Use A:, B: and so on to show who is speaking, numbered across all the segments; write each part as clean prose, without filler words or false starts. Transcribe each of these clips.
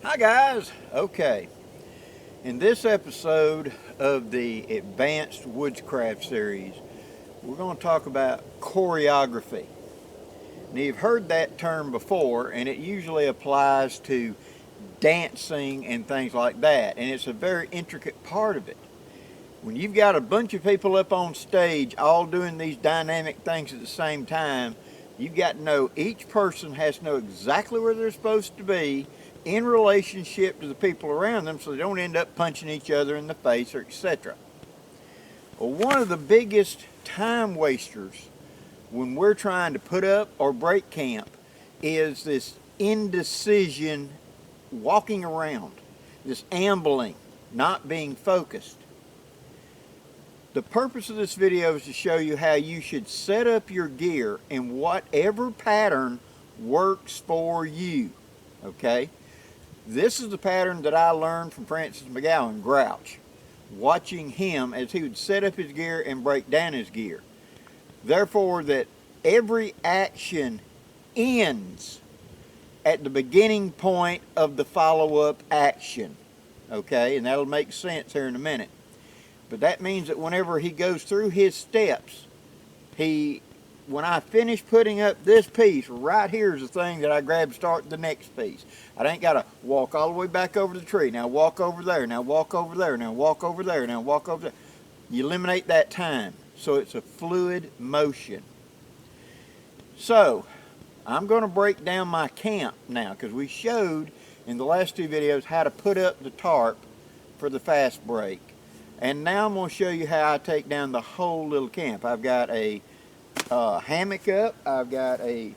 A: Hi guys. Okay, in this episode of the Advanced Woodscraft series, we're going to talk about choreography. Now you've heard that term before, and it usually applies to dancing and things like that, and it's a very intricate part of it. When you've got a bunch of people up on stage all doing these dynamic things at the same time, you've got to know each person has to know exactly where they're supposed to be in relationship to the people around them so they don't end up punching each other in the face or etc. Well, one of the biggest time wasters when we're trying to put up or break camp is this indecision, walking around, this ambling, not being focused. The purpose of this video is to show you how you should set up your gear in whatever pattern works for you, okay? This is the pattern that I learned from Francis McGowan, Grouch, watching him as he would set up his gear and break down his gear. Therefore, that every action ends at the beginning point of the follow-up action, okay? And that'll make sense here in a minute. But that means that whenever he goes through his steps, when I finish putting up this piece, right here is the thing that I grab to start the next piece. I ain't got to walk all the way back over the tree. Now walk over there, now walk over there, now walk over there, now walk over there. You eliminate that time, so it's a fluid motion. So, I'm going to break down my camp now, because we showed in the last two videos how to put up the tarp for the fast break. And now I'm going to show you how I take down the whole little camp. I've got a hammock up, I've got a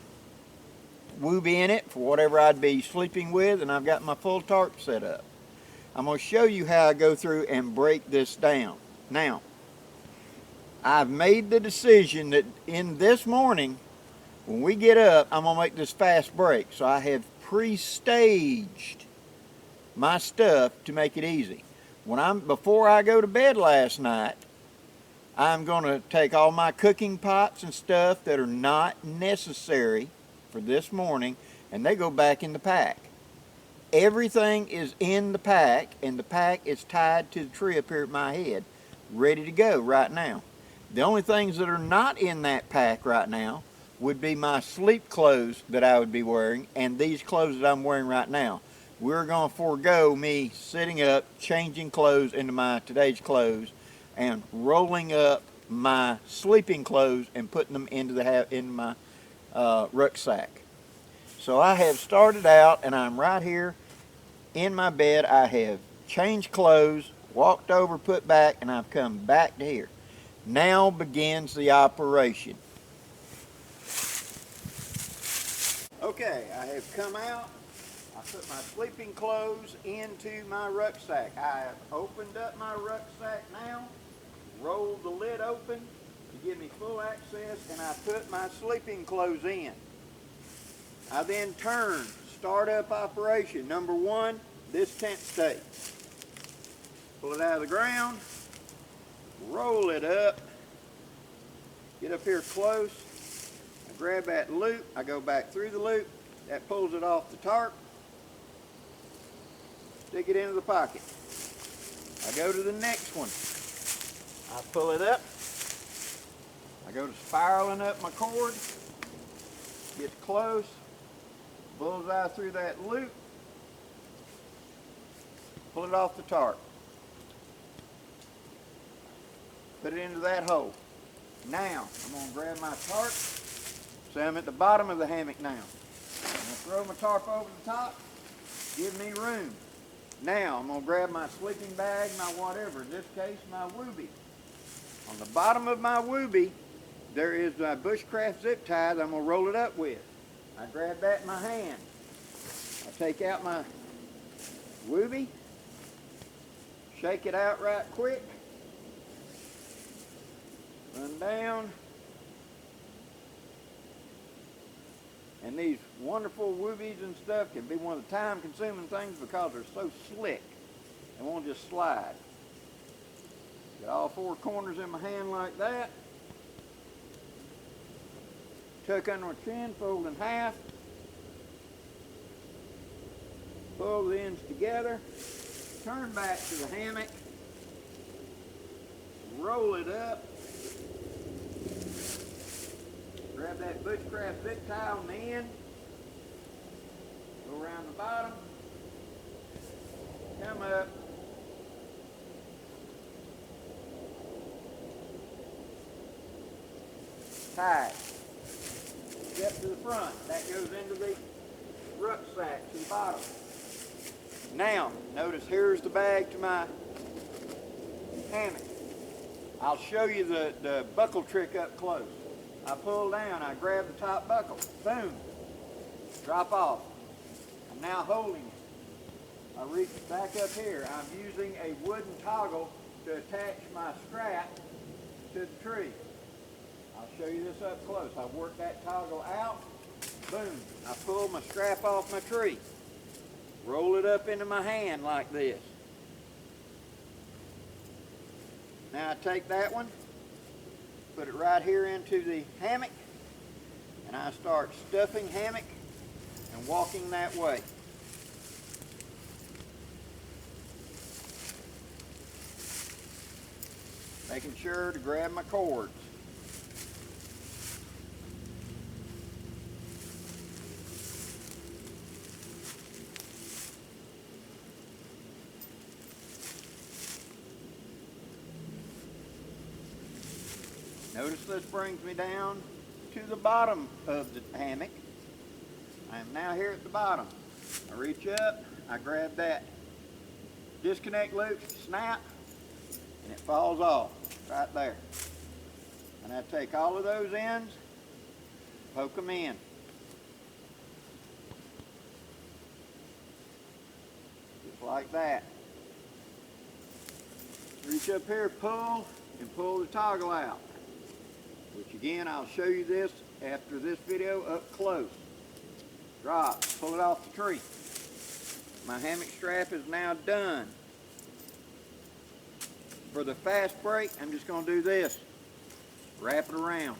A: woobie in it for whatever I'd be sleeping with, and I've got my full tarp set up. I'm going to show you how I go through and break this down. Now, I've made the decision that in this morning, when we get up, I'm going to make this fast break. So I have pre-staged my stuff to make it easy. Before I go to bed last night, I'm going to take all my cooking pots and stuff that are not necessary for this morning, and they go back in the pack. Everything is in the pack, and the pack is tied to the tree up here at my head, ready to go right now. The only things that are not in that pack right now would be my sleep clothes that I would be wearing, and these clothes that I'm wearing right now. We're going to forego me sitting up, changing clothes into my today's clothes, and rolling up my sleeping clothes and putting them into my rucksack. So I have started out, and I'm right here in my bed. I have changed clothes, walked over, put back, and I've come back to here. Now begins the operation. Okay, I have come out. I put my sleeping clothes into my rucksack. I have opened up my rucksack now, rolled the lid open to give me full access, and I put my sleeping clothes in. I then turn, start up operation. Number one, this tent stake. Pull it out of the ground, roll it up, get up here close, I grab that loop, I go back through the loop, that pulls it off the tarp, stick it into the pocket. I go to the next one. I pull it up. I go to spiraling up my cord. Gets close. Bullseye through that loop. Pull it off the tarp. Put it into that hole. Now, I'm going to grab my tarp. So I'm at the bottom of the hammock now. I'm going to throw my tarp over the top. Give me room. Now, I'm going to grab my sleeping bag, my whatever, in this case, my woobie. On the bottom of my woobie, there is my Woodscraft zip tie that I'm going to roll it up with. I grab that in my hand. I take out my woobie, shake it out right quick, run down, and these wonderful woobies and stuff can be one of the time-consuming things because they're so slick and won't just slide. Get all four corners in my hand like that. Tuck under my chin, fold in half. Pull the ends together, turn back to the hammock, roll it up, grab that Woodscraft zip tie on the end, go around the bottom, come up, tie it. Step to the front. That goes into the rucksack to the bottom. Now, notice here's the bag to my hammock. I'll show you the buckle trick up close. I pull down, I grab the top buckle, boom, drop off. I'm now holding it. I reach back up here. I'm using a wooden toggle to attach my strap to the tree. I'll show you this up close. I work that toggle out, boom, I pull my strap off my tree. Roll it up into my hand like this. Now I take that one, put it right here into the hammock, and I start stuffing hammock and walking that way. Making sure to grab my cords. Notice this brings me down to the bottom of the hammock. I am now here at the bottom. I reach up, I grab that disconnect loop, snap, and it falls off right there. And I take all of those ends, poke them in. Just like that. Reach up here, pull, and pull the toggle out. Which again, I'll show you this after this video up close. Drop, pull it off the tree. My hammock strap is now done. For the fast break, I'm just going to do this. Wrap it around.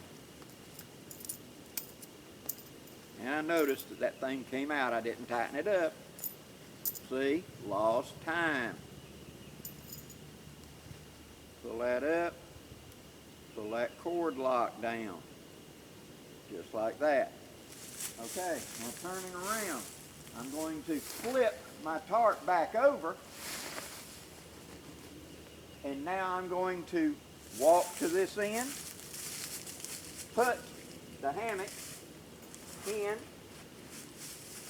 A: And I noticed that that thing came out. I didn't tighten it up. See, lost time. Pull that up. Pull that cord lock down. Just like that. Okay, now turning around. I'm going to flip my tarp back over. And now I'm going to walk to this end, put the hammock in,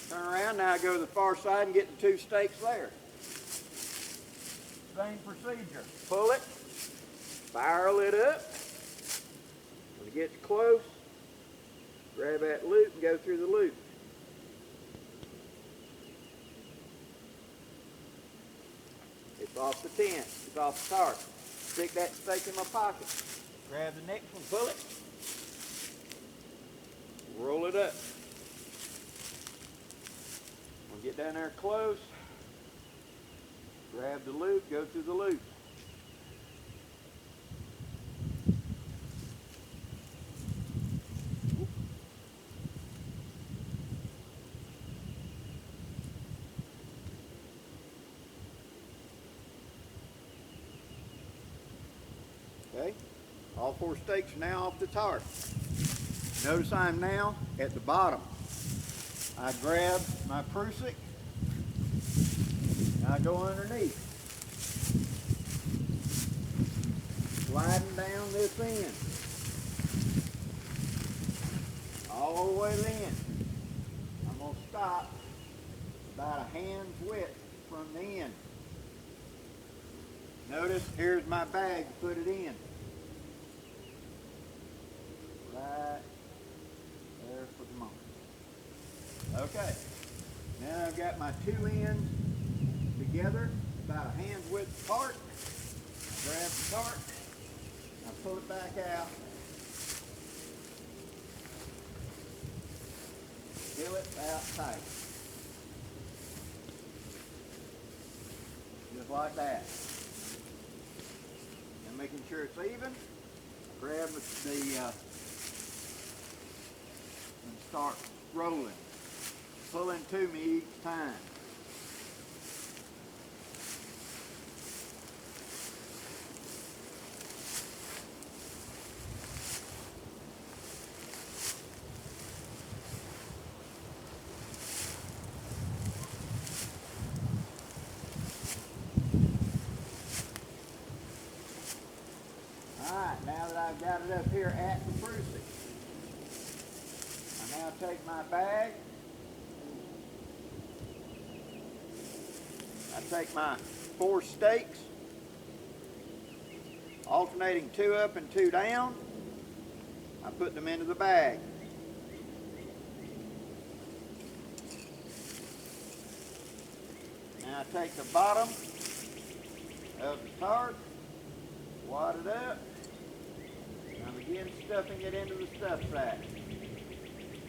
A: turn around, now I go to the far side and get the two stakes there. Same procedure. Pull it, spiral it up. When it gets close, grab that loop and go through the loop. It's off the tent, it's off the tarp. Stick that stake in my pocket. Grab the next one, pull it. Roll it up. When we get down there close, grab the loop, go through the loop. Okay, all four stakes are now off the tarp. Notice I'm now at the bottom. I grab my prusik and I go underneath. Sliding down this end. All the way in. I'm going to stop about a hand's width from the end. Notice, here's my bag to put it in. Right there for the moment. Okay, now I've got my two ends together, about a hand's width apart. Grab the tarp, I pull it back out. Fill it out tight. Just like that. And making sure it's even, grab the and start rolling. Pulling to me each time. there at the crucifix. I now take my bag. I take my 4 stakes, alternating 2 up and 2 down. I put them into the bag. Now I take the bottom of the tart, wad it up, and I begin stuffing it into the stuff sack.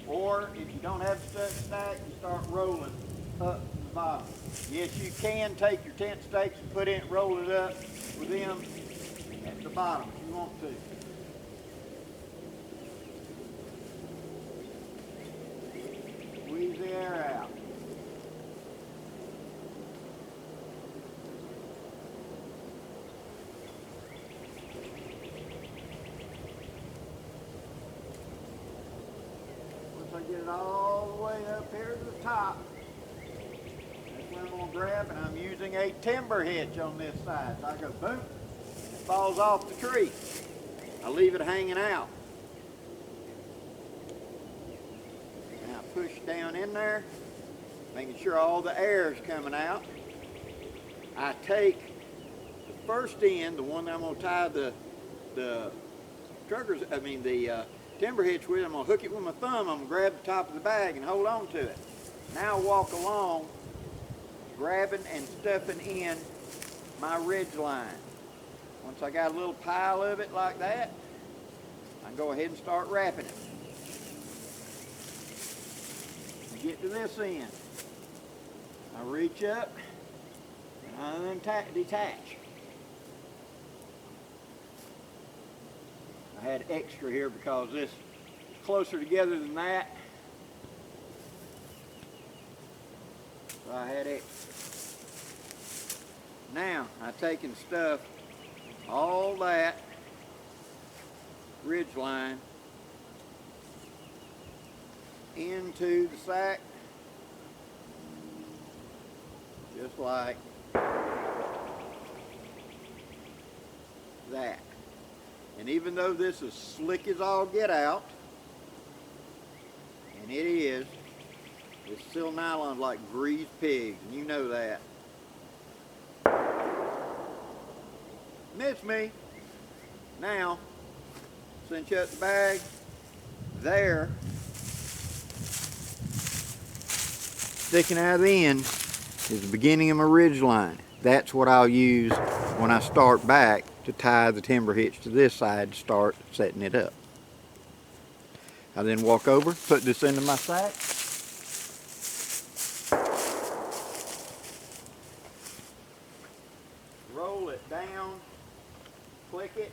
A: Or if you don't have a stuff sack, you start rolling up to the bottom. Yes, you can take your tent stakes and put it, roll it up with them at the bottom if you want to. Squeeze the air out. Once I get it all the way up here to the top, that's when I'm going to grab, and I'm using a timber hitch on this side. So I go boom, it falls off the tree. I leave it hanging out. Now I push down in there, making sure all the air is coming out. I take the first end, the one that I'm going to tie the timber hitch with. I'm going to hook it with my thumb. I'm going to grab the top of the bag and hold on to it. Now walk along, grabbing and stuffing in my ridge line. Once I got a little pile of it like that, I can go ahead and start wrapping it. Get to this end. I reach up and I detach. I had extra here because this is closer together than that. So I had extra. Now I take and stuff all that ridge line into the sack, just like that. And even though this is slick as all get out, and it is, it's still nylon like greased pigs, and you know that. Miss me. Now, cinch up the bag. There, sticking out of the end is the beginning of my ridge line. That's what I'll use when I start back to tie the timber hitch to this side to start setting it up. I then walk over, put this into my sack. Roll it down, click it.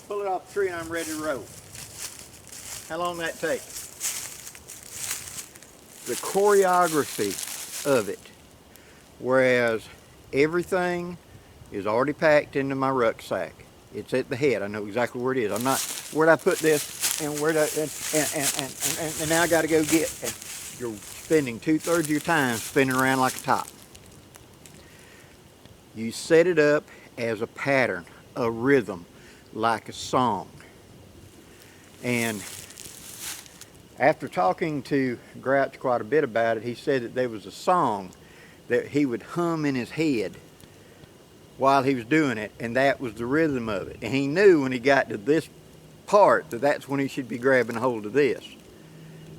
A: Pull it off the tree and I'm ready to roll. How long that take? The choreography of it, whereas everything is already packed into my rucksack. It's at the head. I know exactly where it is. I'm not, where'd I put this and where'd I, and now I got to go get, and you're spending 2/3 of your time spinning around like a top. You set it up as a pattern, a rhythm, like a song. And after talking to Grouch quite a bit about it, he said that there was a song that he would hum in his head while he was doing it, and that was the rhythm of it. And he knew when he got to this part that that's when he should be grabbing hold of this.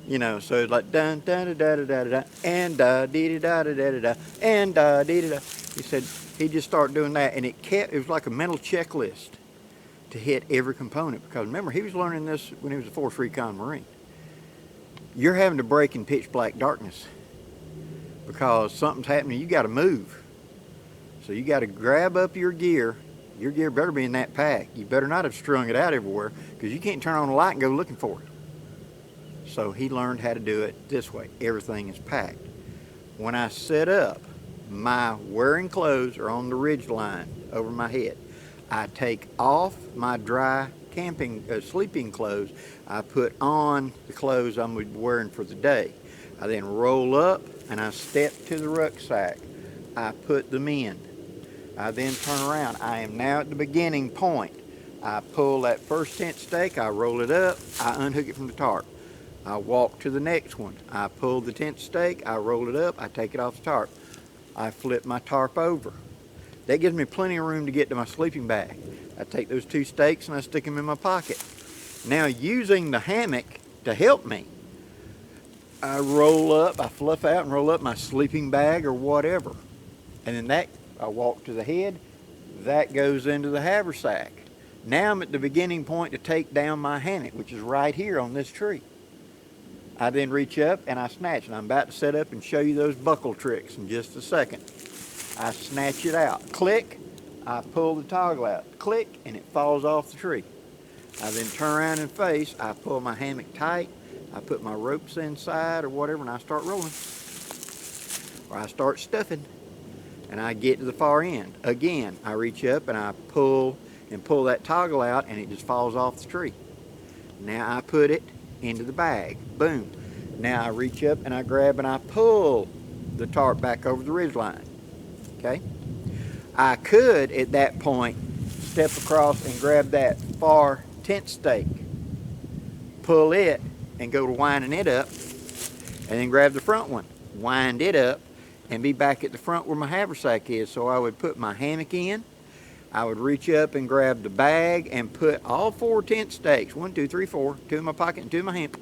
A: You know, so it's like dun da da da da da da and da dee da da da da da and da dee da. He said he just started doing that, and it was like a mental checklist to hit every component, because remember, he was learning this when he was a 4th Recon Marine. You're having to break in pitch black darkness because something's happening. You got to move. So you got to grab up your gear. Your gear better be in that pack. You better not have strung it out everywhere, because you can't turn on a light and go looking for it. So he learned how to do it this way. Everything is packed. When I set up, my wearing clothes are on the ridge line over my head. I take off my dry camping, sleeping clothes. I put on the clothes I'm wearing for the day. I then roll up and I step to the rucksack. I put them in. I then turn around. I am now at the beginning point. I pull that first tent stake, I roll it up, I unhook it from the tarp. I walk to the next one. I pull the tent stake, I roll it up, I take it off the tarp. I flip my tarp over. That gives me plenty of room to get to my sleeping bag. I take those 2 stakes and I stick them in my pocket. Now, using the hammock to help me, I roll up, I fluff out and roll up my sleeping bag or whatever. And then that, I walk to the head, that goes into the haversack. Now I'm at the beginning point to take down my hammock, which is right here on this tree. I then reach up and I snatch, and I'm about to set up and show you those buckle tricks in just a second. I snatch it out, click, I pull the toggle out, click, and it falls off the tree. I then turn around and face, I pull my hammock tight, I put my ropes inside or whatever, and I start rolling. Or I start stuffing, and I get to the far end. Again, I reach up and I pull that toggle out, and it just falls off the tree. Now I put it into the bag, boom. Now I reach up and I grab and I pull the tarp back over the ridgeline, okay? I could, at that point, step across and grab that far tent stake, pull it, and go to winding it up, and then grab the front one, wind it up, and be back at the front where my haversack is. So I would put my hammock in, I would reach up and grab the bag and put all 4 tent stakes, 1, 2, 3, 4, 2 in my pocket and 2 in my hammock,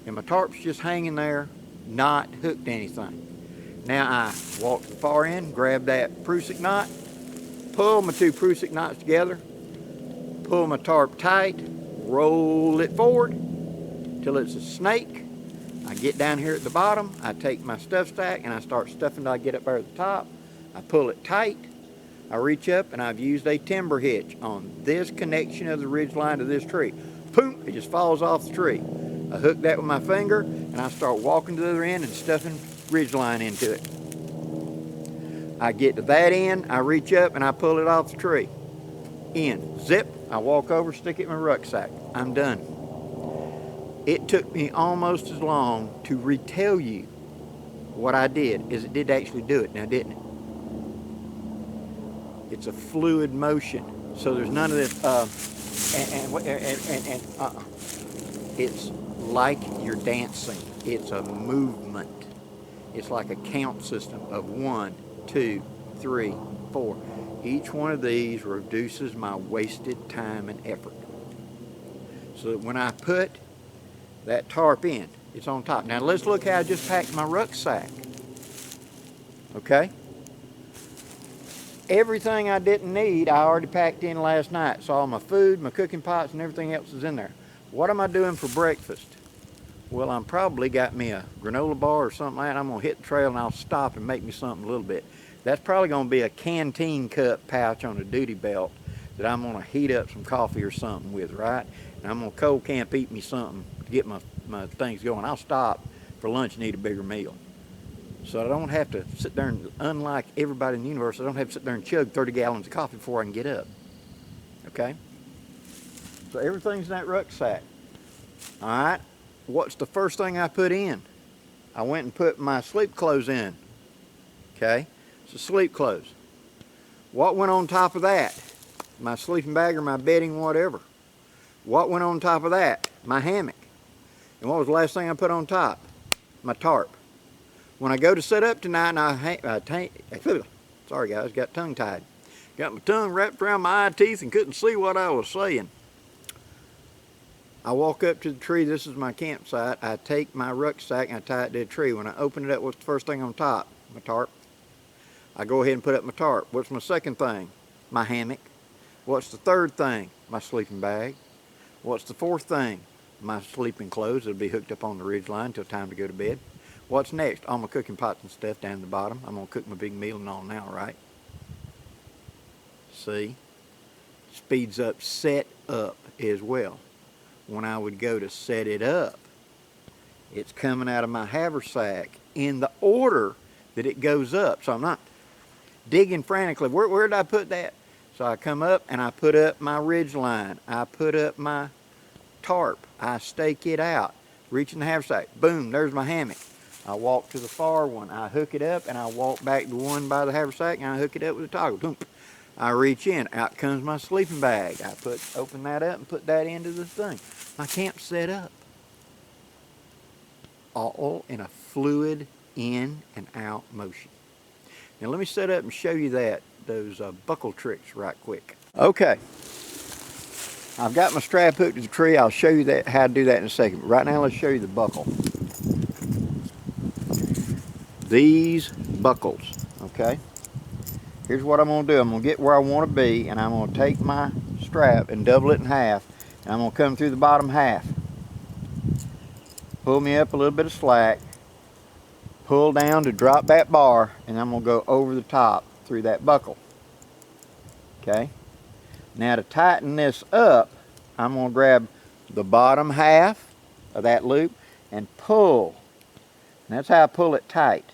A: and my tarp's just hanging there, not hooked to anything. Now I walk to the far end, grab that Prusik knot, pull my 2 Prusik knots together, pull my tarp tight, roll it forward till it's a snake. I get down here at the bottom, I take my stuff stack and I start stuffing till I get up there at the top. I pull it tight, I reach up and I've used a timber hitch on this connection of the ridge line to this tree. Boom, it just falls off the tree. I hook that with my finger and I start walking to the other end and stuffing ridge line into it. I get to that end, I reach up and I pull it off the tree. In, zip, I walk over, stick it in my rucksack. I'm done. It took me almost as long to retell you what I did as it did to actually do it now, didn't it? It's a fluid motion, so there's none of this, it's like you're dancing. It's a movement. It's like a count system of 1, 2, 3, 4. Each one of these reduces my wasted time and effort. So that when I put that tarp in, it's on top. Now let's look how I just packed my rucksack. Okay? Everything I didn't need, I already packed in last night. So all my food, my cooking pots, and everything else is in there. What am I doing for breakfast? Well, I'm probably got me a granola bar or something like that. I'm gonna hit the trail and I'll stop and make me something a little bit. That's probably gonna be a canteen cup pouch on a duty belt that I'm gonna heat up some coffee or something with, right? And I'm gonna cold camp eat me something to get my things going. I'll stop for lunch and eat a bigger meal. So I don't have to sit there and, unlike everybody in the universe, I don't have to sit there and chug 30 gallons of coffee before I can get up. Okay? So everything's in that rucksack. All right? What's the first thing I put in? I went and put my sleep clothes in. Okay? So sleep clothes. What went on top of that? My sleeping bag or my bedding, whatever. What went on top of that? My hammock. And what was the last thing I put on top? My tarp. When I go to set up tonight, and sorry guys, got tongue tied. Got my tongue wrapped around my eye teeth and couldn't see what I was saying. I walk up to the tree, this is my campsite. I take my rucksack and I tie it to the tree. When I open it up, what's the first thing on top? My tarp. I go ahead and put up my tarp. What's my second thing? My hammock. What's the third thing? My sleeping bag. What's the fourth thing? My sleeping clothes that'll be hooked up on the ridge line until time to go to bed. What's next? All my cooking pots and stuff down at the bottom. I'm gonna cook my big meal and all now, right? See? Speeds up set up as well. When I would go to set it up, it's coming out of my haversack in the order that it goes up. So I'm not digging frantically. Where did I put that? So I come up and I put up my ridge line. I put up my tarp. I stake it out. Reach in the haversack. Boom, there's my hammock. I walk to the far one. I hook it up and I walk back to one by the haversack and I hook it up with a toggle. Boom. I reach in, out comes my sleeping bag. I open that up and put that into the thing. My camp's set up. All in a fluid in and out motion. Now let me set up and show you those buckle tricks right quick. Okay, I've got my strap hooked to the tree. I'll show you how to do that in a second. But right now let's show you the buckle. These buckles, okay? Here's what I'm going to do. I'm going to get where I want to be, and I'm going to take my strap and double it in half, and I'm going to come through the bottom half. Pull me up a little bit of slack, pull down to drop that bar, and I'm going to go over the top through that buckle. Okay? Now to tighten this up, I'm going to grab the bottom half of that loop and pull. And that's how I pull it tight.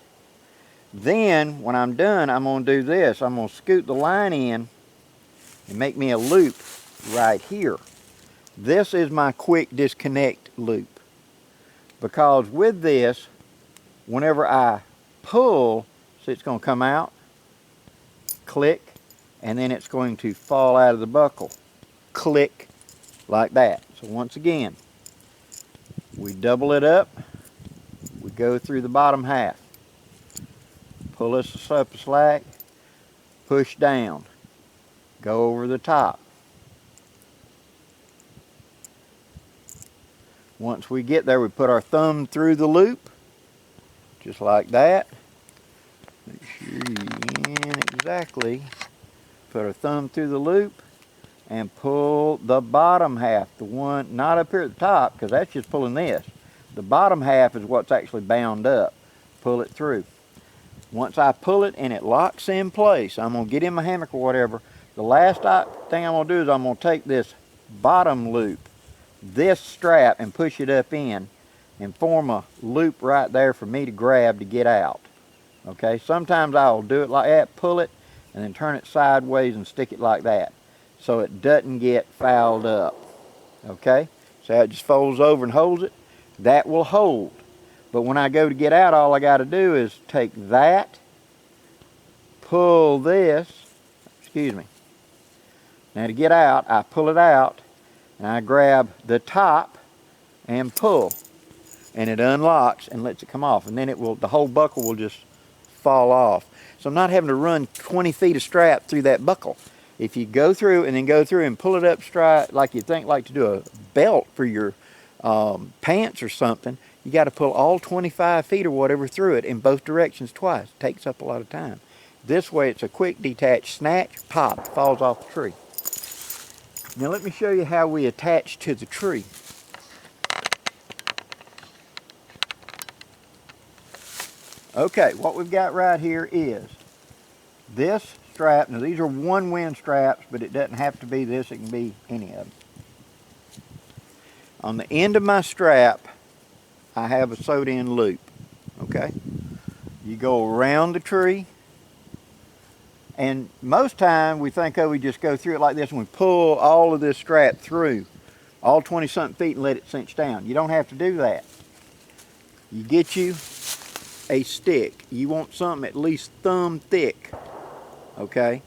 A: Then, when I'm done, I'm going to do this. I'm going to scoot the line in and make me a loop right here. This is my quick disconnect loop. Because with this, whenever I pull, see it's going to come out, click, and then it's going to fall out of the buckle. Click, like that. So once again, we double it up, we go through the bottom half. Pull this up a slack, push down, go over the top. Once we get there, we put our thumb through the loop, just like that. Make sure you in exactly. Put our thumb through the loop and pull the bottom half, the one not up here at the top, because that's just pulling this. The bottom half is what's actually bound up. Pull it through. Once I pull it and it locks in place, I'm going to get in my hammock or whatever. The last thing I'm going to do is I'm going to take this bottom loop, this strap, and push it up in and form a loop right there for me to grab to get out. Okay, sometimes I'll do it like that, pull it, and then turn it sideways and stick it like that so it doesn't get fouled up. Okay, so it just folds over and holds it. That will hold. But when I go to get out, all I got to do is take that, pull this, excuse me. Now to get out, I pull it out, and I grab the top and pull. And it unlocks and lets it come off. And then the whole buckle will just fall off. So I'm not having to run 20 feet of strap through that buckle. If you go through and then go through and pull it up straight like you think like to do a belt for your pants or something, you got to pull all 25 feet or whatever through it in both directions twice. It takes up a lot of time. This way it's a quick detach, snatch, pop, falls off the tree. Now let me show you how we attach to the tree. Okay, what we've got right here is this strap. Now these are one-wind straps, but it doesn't have to be this, it can be any of them. On the end of my strap, I have a sewed-in loop, okay? You go around the tree, and most time we think, oh, we just go through it like this and we pull all of this strap through, all 20-something feet, and let it cinch down. You don't have to do that. You get you a stick. You want something at least thumb thick, okay?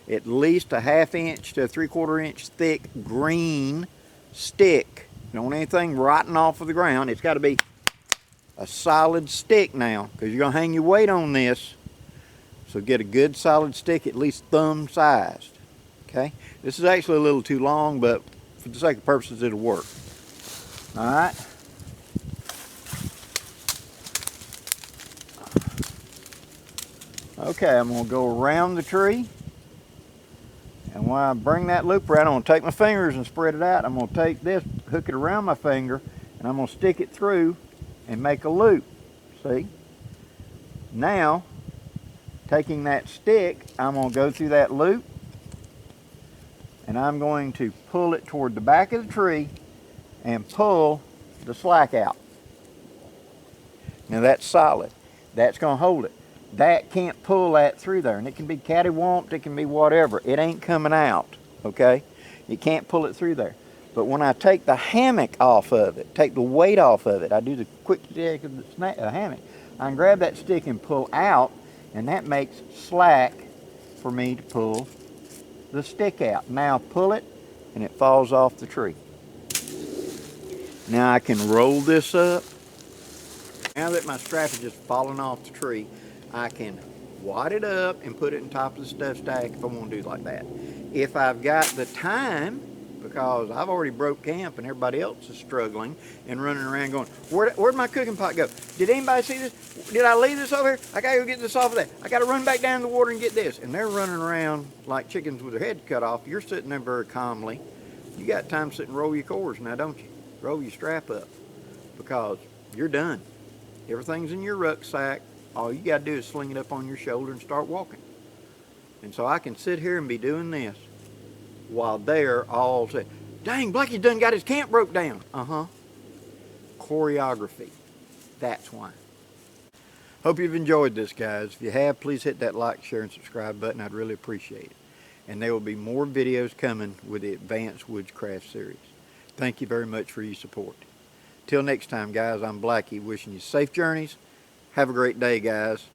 A: At least a 1/2 inch to a 3/4 inch thick green stick. You don't want anything rotting off of the ground. It's got to be a solid stick now, because you're going to hang your weight on this. So get a good solid stick, at least thumb sized. Okay? This is actually a little too long, but for the sake of purposes, it'll work. Alright? Okay, I'm going to go around the tree. And when I bring that loop around, I'm going to take my fingers and spread it out. I'm going to take this, hook it around my finger, and I'm going to stick it through and make a loop. See? Now, taking that stick, I'm going to go through that loop, and I'm going to pull it toward the back of the tree and pull the slack out. Now that's solid. That's going to hold it. That can't pull that through there, and it can be cattywamped, it can be whatever. It ain't coming out, okay? You can't pull it through there. But when I take the hammock off of it, take the weight off of it, I do the quick stick of the hammock, I can grab that stick and pull out, and that makes slack for me to pull the stick out. Now pull it and it falls off the tree. Now I can roll this up. Now that my strap is just falling off the tree, I can wad it up and put it on top of the stuff stack if I want to do like that. If I've got the time, because I've already broke camp and everybody else is struggling and running around going, where'd my cooking pot go? Did anybody see this? Did I leave this over here? I gotta go get this off of that. I gotta run back down in the water and get this. And they're running around like chickens with their head cut off. You're sitting there very calmly. You got time to sit and roll your cores now, don't you? Roll your strap up, because you're done. Everything's in your rucksack. All you gotta do is sling it up on your shoulder and start walking. And so I can sit here and be doing this while they're all saying, dang, Blackie done got his camp broke down. Choreography. That's why. Hope you've enjoyed this, guys. If you have, please hit that like, share, and subscribe button. I'd really appreciate it. And there will be more videos coming with the Advanced Woodscraft series. Thank you very much for your support. Till next time, guys, I'm Blackie, wishing you safe journeys. Have a great day, guys.